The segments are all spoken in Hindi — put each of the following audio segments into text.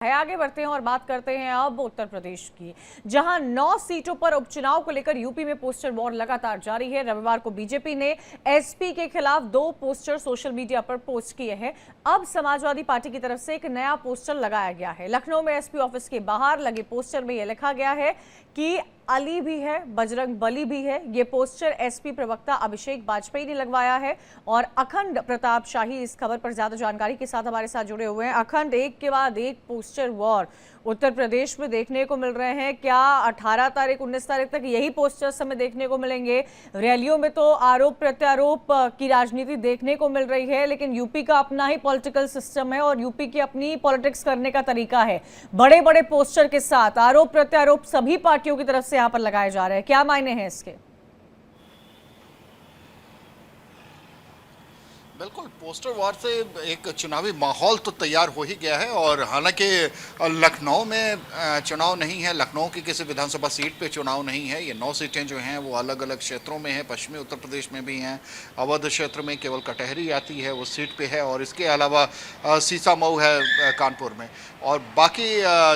आगे बढ़ते हैं और बात करते हैं अब उत्तर प्रदेश की, जहां 9 सीटों पर उपचुनाव को लेकर यूपी में पोस्टर वॉर लगातार जारी है। रविवार को बीजेपी ने एसपी के खिलाफ 2 पोस्टर सोशल मीडिया पर पोस्ट किए हैं। अब समाजवादी पार्टी की तरफ से एक नया पोस्टर लगाया गया है। लखनऊ में एसपी ऑफिस के बाहर लगे पोस्टर में यह लिखा गया है कि अली भी है, बजरंग बली भी है। ये पोस्टर एसपी प्रवक्ता अभिषेक वाजपेयी ने लगवाया है और अखंड प्रताप शाही इस खबर पर ज्यादा जानकारी के साथ हमारे साथ जुड़े हुए हैं। अखंड, एक के बाद एक पोस्टर वॉर उत्तर प्रदेश में देखने को मिल रहे हैं। क्या 18 तारीख 19 तारीख तक यही पोस्टर्स हमें देखने को मिलेंगे? रैलियों में तो आरोप प्रत्यारोप की राजनीति देखने को मिल रही है, लेकिन यूपी का अपना ही पॉलिटिकल सिस्टम है और यूपी की अपनी पॉलिटिक्स करने का तरीका है। बड़े बड़े पोस्टर के साथ आरोप प्रत्यारोप सभी पार्टियों की तरफ से यहाँ पर लगाए जा रहे हैं। क्या मायने हैं इसके? बिल्कुल, पोस्टर वार से एक चुनावी माहौल तो तैयार हो ही गया है। और हालांकि लखनऊ में चुनाव नहीं है, लखनऊ की किसी विधानसभा सीट पे चुनाव नहीं है। ये 9 सीटें जो हैं वो अलग अलग क्षेत्रों में हैं। पश्चिमी उत्तर प्रदेश में भी हैं, अवध क्षेत्र में केवल कटहरी आती है, वो सीट पे है। और इसके अलावा सीसामऊ है कानपुर में, और बाकी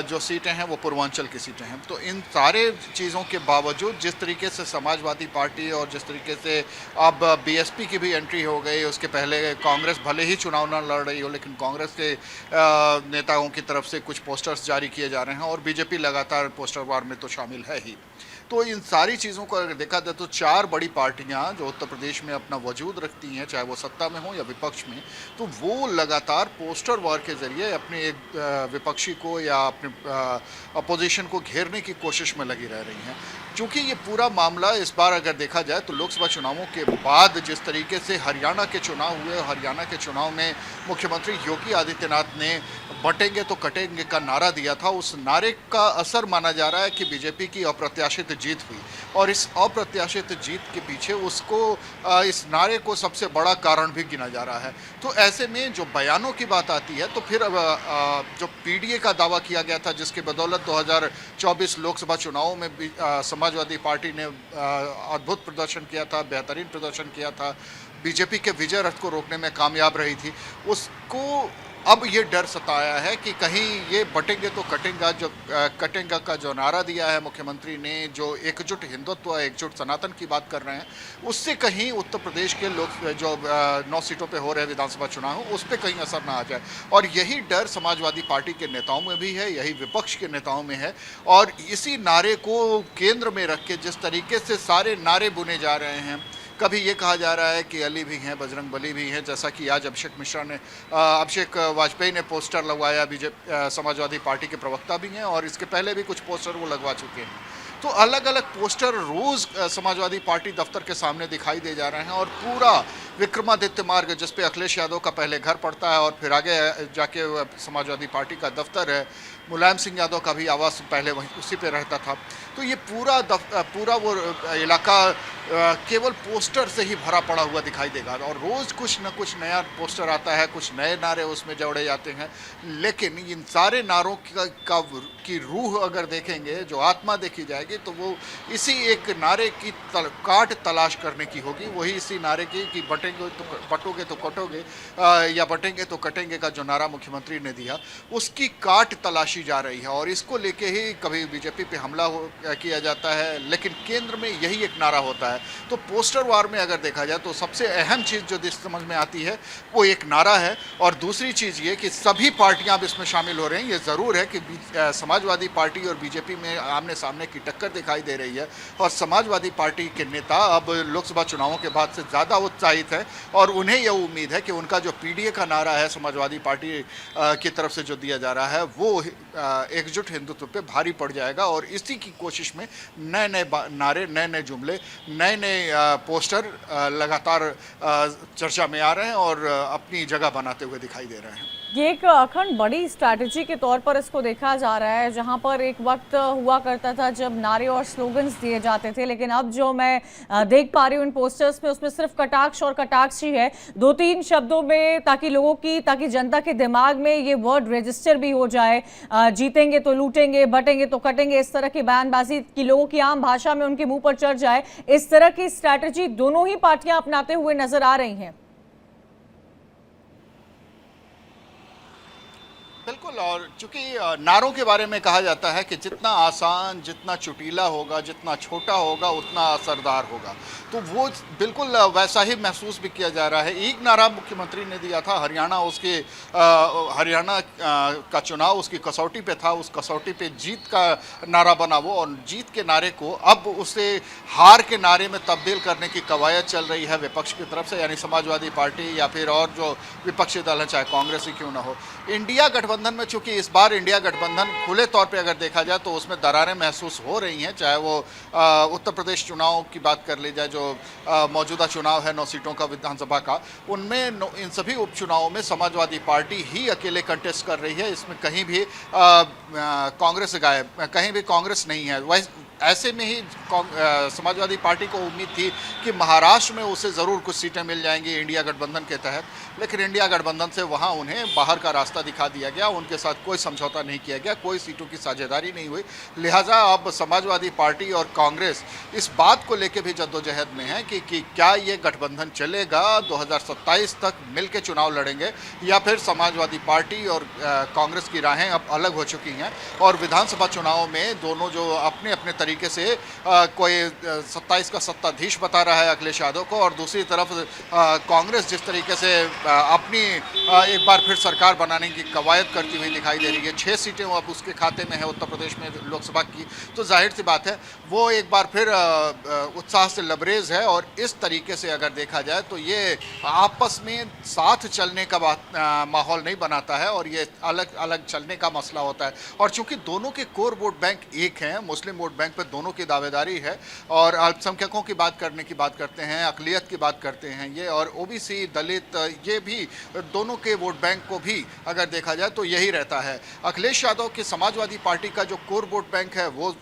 जो सीटें हैं वो पूर्वांचल की सीटें हैं। तो इन सारे चीज़ों के बावजूद जिस तरीके से समाजवादी पार्टी और जिस तरीके से अब बीएसपी की भी एंट्री हो गई, उसके पहले कांग्रेस भले ही चुनाव न लड़ रही हो, लेकिन कांग्रेस के नेताओं की तरफ से कुछ पोस्टर्स जारी किए जा रहे हैं और बीजेपी लगातार पोस्टर वार में तो शामिल है ही। तो इन सारी चीज़ों को अगर देखा जाए तो 4 बड़ी पार्टियां जो उत्तर प्रदेश में अपना वजूद रखती हैं, चाहे वो सत्ता में हो या विपक्ष में, तो वो लगातार पोस्टर वार के जरिए अपने एक विपक्षी को या अपने अपोजिशन को घेरने की कोशिश में लगी रह रही हैं। क्योंकि ये पूरा मामला इस बार अगर देखा जाए तो लोकसभा चुनावों के बाद जिस तरीके से हरियाणा के चुनाव हुए, हरियाणा के चुनाव में मुख्यमंत्री योगी आदित्यनाथ ने बटेंगे तो कटेंगे का नारा दिया था, उस नारे का असर माना जा रहा है कि बीजेपी की अप्रत्याशित जीत हुई। और इस अप्रत्याशित जीत के पीछे उसको इस नारे को सबसे बड़ा कारण भी गिना जा रहा है। तो ऐसे में जो बयानों की बात आती है, तो फिर जो पीडीए का दावा किया गया था, जिसके बदौलत 2024 लोकसभा चुनावों में समाजवादी पार्टी ने अद्भुत प्रदर्शन किया था, बेहतरीन प्रदर्शन किया था, बीजेपी के विजय रथ को रोकने में कामयाब रही थी, उसको अब ये डर सताया है कि कहीं ये बटेंगे तो कटेंगा का जो नारा दिया है मुख्यमंत्री ने, जो एकजुट हिंदुत्व, एकजुट सनातन की बात कर रहे हैं, उससे कहीं उत्तर प्रदेश के लोग जो 9 सीटों पे हो रहे विधानसभा चुनाव, उस पर कहीं असर ना आ जाए। और यही डर समाजवादी पार्टी के नेताओं में भी है, यही विपक्ष के नेताओं में है। और इसी नारे को केंद्र में रख के जिस तरीके से सारे नारे बुने जा रहे हैं, कभी ये कहा जा रहा है कि अली भी हैं, बजरंग बली भी हैं, जैसा कि आज अभिषेक वाजपेयी ने पोस्टर लगवाया, समाजवादी पार्टी के प्रवक्ता भी हैं और इसके पहले भी कुछ पोस्टर वो लगवा चुके हैं। तो अलग अलग पोस्टर रोज समाजवादी पार्टी दफ्तर के सामने दिखाई दे जा रहे हैं। और पूरा विक्रमादित्य मार्ग, जिस पे अखिलेश यादव का पहले घर पड़ता है और फिर आगे जाके समाजवादी पार्टी का दफ्तर है, मुलायम सिंह यादव का भी आवास पहले वहीं उसी पे रहता था। तो ये पूरा वो इलाका केवल पोस्टर से ही भरा पड़ा हुआ दिखाई देगा। और रोज़ कुछ न कुछ नया पोस्टर आता है, कुछ नए नारे उसमें जोड़े जाते हैं। लेकिन इन सारे नारों की रूह अगर देखेंगे, जो आत्मा देखी जाएगी, तो वो इसी एक नारे की काट तलाश करने की होगी। वही इसी नारे की कि बटोगे तो कटोगे या बटेंगे तो कटेंगे का जो नारा मुख्यमंत्री ने दिया, उसकी काट तलाशी जा रही है। और इसको लेके ही कभी बीजेपी पे हमला किया जाता है, लेकिन केंद्र में यही एक नारा होता है। तो पोस्टर वार में अगर देखा जाए तो सबसे अहम चीज़ जो समझ में आती है वो एक नारा है। और दूसरी चीज़ ये कि सभी पार्टियां अब इसमें शामिल हो रही हैं। ये ज़रूर है कि समाजवादी पार्टी और बीजेपी में आमने सामने की टक्कर दिखाई दे रही है और समाजवादी पार्टी के नेता अब लोकसभा चुनावों के बाद से ज़्यादा उत्साहित हैं और उन्हें यह उम्मीद है कि उनका जो पीडीए का नारा है समाजवादी पार्टी की तरफ से जो दिया जा रहा है, वो एकजुट हिंदुत्व पे भारी पड़ जाएगा। और इसी की कोशिश में नए नए नारे, नए नए जुमले, नए नए पोस्टर लगातार चर्चा में आ रहे हैं और अपनी जगह बनाते हुए दिखाई दे रहे हैं। ये एक अखंड बड़ी स्ट्रैटेजी के तौर पर इसको देखा जा रहा है, जहां पर एक वक्त हुआ करता था जब नारे और स्लोगन्स दिए जाते थे, लेकिन अब जो मैं देख पा रही हूँ इन पोस्टर्स में, उसमें सिर्फ कटाक्ष और कटाक्ष ही है, 2-3 शब्दों में, ताकि जनता के दिमाग में ये वर्ड रजिस्टर भी हो जाए। जीतेंगे तो लूटेंगे, बटेंगे तो कटेंगे, इस तरह की बयानबाजी की लोगों की आम भाषा में उनके मुंह पर चढ़ जाए। इस तरह की स्ट्रैटेजी दोनों ही पार्टियां अपनाते हुए नजर आ रही हैं। बिल्कुल। और चूंकि नारों के बारे में कहा जाता है कि जितना आसान, जितना चुटीला होगा, जितना छोटा होगा, उतना असरदार होगा, तो वो बिल्कुल वैसा ही महसूस भी किया जा रहा है। एक नारा मुख्यमंत्री ने दिया था, हरियाणा का चुनाव उसकी कसौटी पे था, उस कसौटी पे जीत का नारा बना वो, और जीत के नारे को अब उसे हार के नारे में तब्दील करने की कवायद चल रही है विपक्ष की तरफ से, यानी समाजवादी पार्टी या फिर और जो विपक्षी दल है, चाहे कांग्रेस ही क्यों ना हो। इंडिया गठबंधन में चूंकि इस बार इंडिया गठबंधन खुले तौर पे अगर देखा जाए तो उसमें दरारें महसूस हो रही हैं, चाहे वो उत्तर प्रदेश चुनाव की बात कर ली जाए, जो मौजूदा चुनाव है 9 सीटों का विधानसभा का, उनमें इन सभी उपचुनावों में समाजवादी पार्टी ही अकेले कंटेस्ट कर रही है। इसमें कहीं भी कांग्रेस गायब, कहीं भी कांग्रेस नहीं है। वैसे ऐसे में ही समाजवादी पार्टी को उम्मीद थी कि महाराष्ट्र में उसे ज़रूर कुछ सीटें मिल जाएंगी इंडिया गठबंधन के तहत, लेकिन इंडिया गठबंधन से वहां उन्हें बाहर का रास्ता दिखा दिया गया, उनके साथ कोई समझौता नहीं किया गया, कोई सीटों की साझेदारी नहीं हुई। लिहाजा अब समाजवादी पार्टी और कांग्रेस इस बात को लेकर भी जद्दोजहद में है कि क्या ये गठबंधन चलेगा, 2027 तक मिल के चुनाव लड़ेंगे, या फिर समाजवादी पार्टी और कांग्रेस की राहें अब अलग हो चुकी हैं और विधानसभा चुनाव में दोनों जो अपने अपने तरीके से कोई 27 का सत्ताधीश बता रहा है अखिलेश यादव को, और दूसरी तरफ कांग्रेस जिस तरीके से अपनी एक बार फिर सरकार बनाने की कवायद करती हुई दिखाई दे रही है। 6 सीटें अब उसके खाते में है उत्तर प्रदेश में लोकसभा की, तो जाहिर सी बात है वो एक बार फिर उत्साह से लबरेज है। और इस तरीके से अगर देखा जाए तो ये आपस में साथ चलने का माहौल नहीं बनाता है, और ये अलग अलग चलने का मसला होता है। और चूंकि दोनों के कोर वोट बैंक एक हैं, मुस्लिम वोट बैंक पर दोनों की दावेदारी है, और अल्पसंख्यकों की बात करते हैं, अकलियत की बात करते हैं ये, और ओबीसी, दलित, ये भी दोनों के वोट बैंक को भी अगर देखा जाए तो यही रहता है। अखिलेश यादव की समाजवादी पार्टी का जो कोर वोट बैंक है वो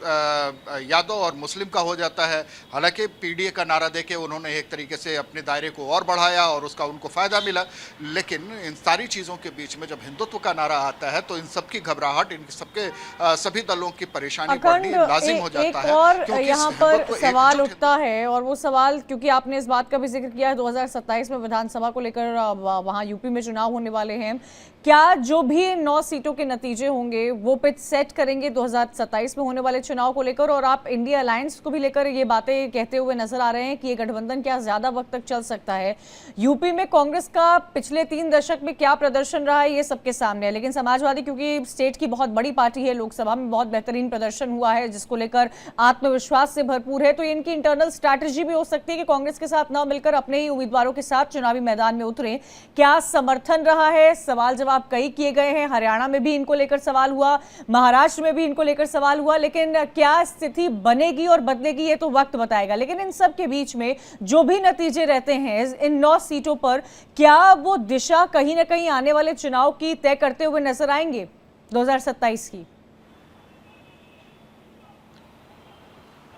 यादव और मुस्लिम का हो जाता है। हालांकि पीडीए का नारा देके उन्होंने एक तरीके से अपने दायरे को और बढ़ाया और उसका उनको फायदा मिला, लेकिन इन सारी चीज़ों के बीच में जब हिंदुत्व का नारा आता है तो इन सबकी घबराहट, इन सबके सभी दलों की परेशानी बढ़नी लाजिम हो जाता है। और यहाँ पर सवाल उठता है, और वो सवाल, क्योंकि आपने इस बात का भी जिक्र किया है 2027 में विधानसभा को लेकर वहाँ यूपी में चुनाव होने वाले हैं, क्या जो भी 9 सीटों के नतीजे होंगे वो पिच सेट करेंगे 2027 में होने वाले चुनाव को लेकर? और आप इंडिया अलायंस को भी लेकर ये बातें कहते हुए नजर आ रहे हैं कि ये गठबंधन क्या ज्यादा वक्त तक चल सकता है। यूपी में कांग्रेस का पिछले 3 दशक में क्या प्रदर्शन रहा है ये सबके सामने है, लेकिन समाजवादी क्योंकि स्टेट की बहुत बड़ी पार्टी है, लोकसभा में बहुत बेहतरीन प्रदर्शन हुआ है जिसको लेकर आत्मविश्वास से भरपूर है, तो इनकी इंटरनल स्ट्रैटेजी भी हो सकती है कि कांग्रेस के साथ न मिलकर अपने ही उम्मीदवारों के साथ चुनावी मैदान में उतरे। क्या समर्थन रहा है? सवाल जवाब कई किए गए हैं। हरियाणा में भी इनको लेकर सवाल हुआ, महाराष्ट्र में भी इनको लेकर सवाल हुआ, लेकिन क्या स्थिति बनेगी और बदलेगी ये तो वक्त बताएगा। लेकिन इन सब के बीच में जो भी नतीजे रहते हैं इन 9 सीटों पर, क्या वो दिशा कहीं ना कहीं आने वाले चुनाव की तय करते हुए नजर आएंगे 2027 की?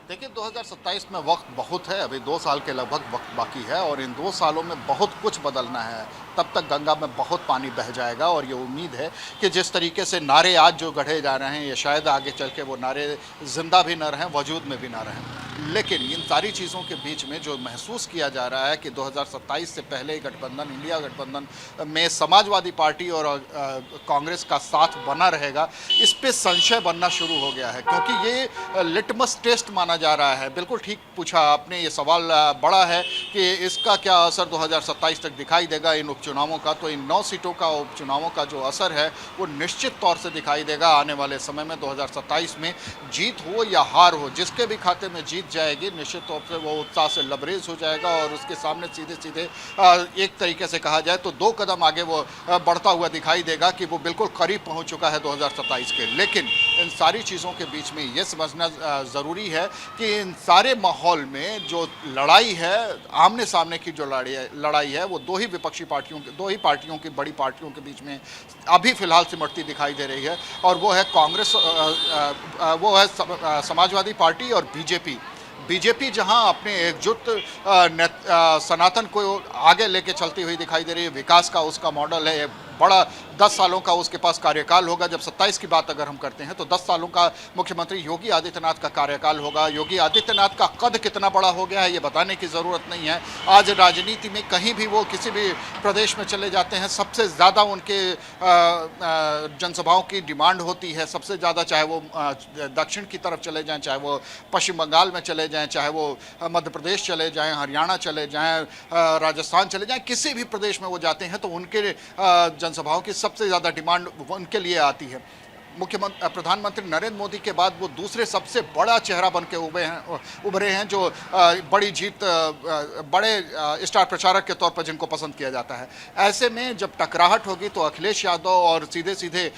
देखिए 2027 में वक्त बहुत है, अभी 2 साल के लगभग वक्त बाकी है, और इन 2 सालों में बहुत कुछ बदलना है। तब तक गंगा में बहुत पानी बह जाएगा, और ये उम्मीद है कि जिस तरीके से नारे आज जो गढ़े जा रहे हैं, ये शायद आगे चल के वो नारे जिंदा भी न रहें, वजूद में भी ना रहें। लेकिन इन सारी चीज़ों के बीच में जो महसूस किया जा रहा है कि 2027 से पहले गठबंधन, इंडिया गठबंधन में समाजवादी पार्टी और कांग्रेस का साथ बना रहेगा, इस पे संशय बनना शुरू हो गया है, क्योंकि ये लिटमस टेस्ट माना जा रहा है। बिल्कुल ठीक पूछा आपने, ये सवाल बड़ा है कि इसका क्या असर 2027 तक दिखाई देगा इन उपचुनावों का। तो इन 9 सीटों का उपचुनावों का जो असर है वो निश्चित तौर से दिखाई देगा आने वाले समय में। 2027 में जीत हो या हार हो, जिसके भी खाते में जीत जाएगी निश्चित तौर से वो उत्साह से लबरेज हो जाएगा, और उसके सामने सीधे सीधे एक तरीके से कहा जाए तो 2 कदम आगे वो बढ़ता हुआ दिखाई देगा कि वो बिल्कुल करीब पहुँच चुका है 2027 के। लेकिन इन सारी चीज़ों के बीच में ये समझना ज़रूरी है कि इन सारे माहौल में जो लड़ाई है, आमने सामने की जो लड़ाई है, वो 2 ही पार्टियों की बड़ी पार्टियों के बीच में अभी फिलहाल सिमटती दिखाई दे रही है, और वो है कांग्रेस, वो है समाजवादी पार्टी और बीजेपी जहां अपने एकजुट सनातन को आगे लेके चलती हुई दिखाई दे रही है। विकास का उसका मॉडल है, बड़ा 10 सालों का उसके पास कार्यकाल होगा। जब 27 की बात अगर हम करते हैं तो 10 सालों का मुख्यमंत्री योगी आदित्यनाथ का कार्यकाल होगा। योगी आदित्यनाथ का कद कितना बड़ा हो गया है ये बताने की ज़रूरत नहीं है। आज राजनीति में कहीं भी वो किसी भी प्रदेश में चले जाते हैं, सबसे ज़्यादा उनके जनसभाओं की डिमांड होती है। सबसे ज़्यादा, चाहे वो दक्षिण की तरफ चले जाएं, चाहे वो पश्चिम बंगाल में चले जाएं, चाहे वो मध्य प्रदेश चले जाएं, हरियाणा चले जाएं, राजस्थान चले जाएं, किसी भी प्रदेश में वो जाते हैं तो उनके जनसभाओं की सबसे ज़्यादा डिमांड उनके लिए आती है। प्रधानमंत्री नरेंद्र मोदी के बाद वो दूसरे सबसे बड़ा चेहरा बन के उभरे हैं जो बड़ी जीत, बड़े स्टार प्रचारक के तौर पर जिनको पसंद किया जाता है। ऐसे में जब टकराहट होगी तो अखिलेश यादव और सीधे सीधे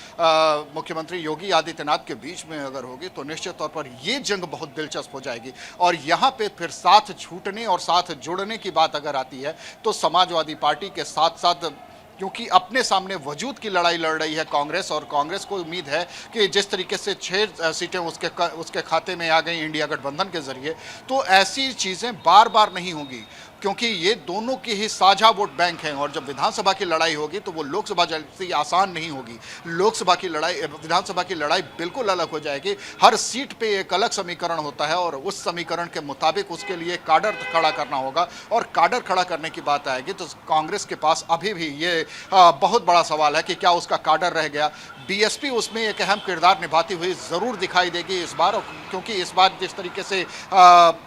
मुख्यमंत्री योगी आदित्यनाथ के बीच में अगर होगी तो निश्चित तौर पर ये जंग बहुत दिलचस्प हो जाएगी। और यहाँ पे फिर साथ छूटने और साथ जुड़ने की बात अगर आती है तो समाजवादी पार्टी के साथ साथ, क्योंकि अपने सामने वजूद की लड़ाई लड़ रही है कांग्रेस, और कांग्रेस को उम्मीद है कि जिस तरीके से 6 सीटें उसके खाते में आ गई इंडिया गठबंधन के जरिए, तो ऐसी चीज़ें बार बार नहीं होंगी, क्योंकि ये दोनों के ही साझा वोट बैंक हैं। और जब विधानसभा की लड़ाई होगी तो वो लोकसभा जैसी आसान नहीं होगी। विधानसभा की लड़ाई बिल्कुल अलग हो जाएगी। हर सीट पे एक अलग समीकरण होता है और उस समीकरण के मुताबिक उसके लिए काडर खड़ा करना होगा। और काडर खड़ा करने की बात आएगी तो कांग्रेस के पास अभी भी ये बहुत बड़ा सवाल है कि क्या उसका काडर रह गया। बीएसपी उसमें एक अहम किरदार निभाती हुई ज़रूर दिखाई देगी इस बार, क्योंकि इस बार जिस तरीके से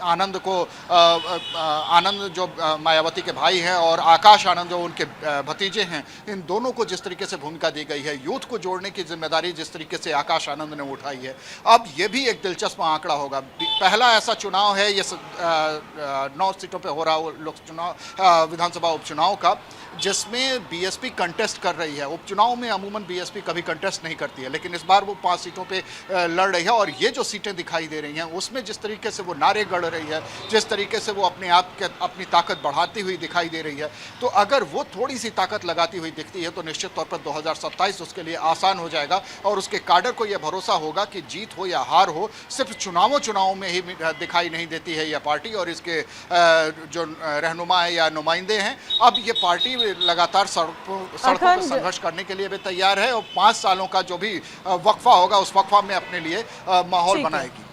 आनंद जो मायावती के भाई हैं और आकाश आनंद जो उनके भतीजे हैं, इन दोनों को जिस तरीके से भूमिका दी गई है, यूथ को जोड़ने की जिम्मेदारी जिस तरीके से आकाश आनंद ने उठाई है, अब ये भी एक दिलचस्प आंकड़ा होगा। पहला ऐसा चुनाव है ये 9 सीटों पे हो रहा लोक चुनाव, विधानसभा उपचुनाव का, जिसमें बीएसपी कंटेस्ट कर रही है। उपचुनाव में अमूमन बीएसपी कभी कंटेस्ट नहीं करती है, लेकिन इस बार वो 5 सीटों पे लड़ रही है। और ये जो सीटें दिखाई दे रही हैं उसमें जिस तरीके से वो नारे गढ़ रही है, जिस तरीके से वो अपनी ताकत बढ़ाती हुई दिखाई दे रही है, तो अगर वो थोड़ी सी ताकत लगाती हुई दिखती है तो निश्चित तौर पर 2027 उसके लिए आसान हो जाएगा। और उसके काडर को यह भरोसा होगा कि जीत हो या हार हो, सिर्फ चुनावों में ही दिखाई नहीं देती है यह पार्टी और इसके जो रहनुमा है या नुमाइंदे हैं। अब ये पार्टी लगातार सड़कों पर संघर्ष करने के लिए भी तैयार है और 5 सालों का जो भी वक्फा होगा उस वक्फा में अपने लिए माहौल बनाएगी।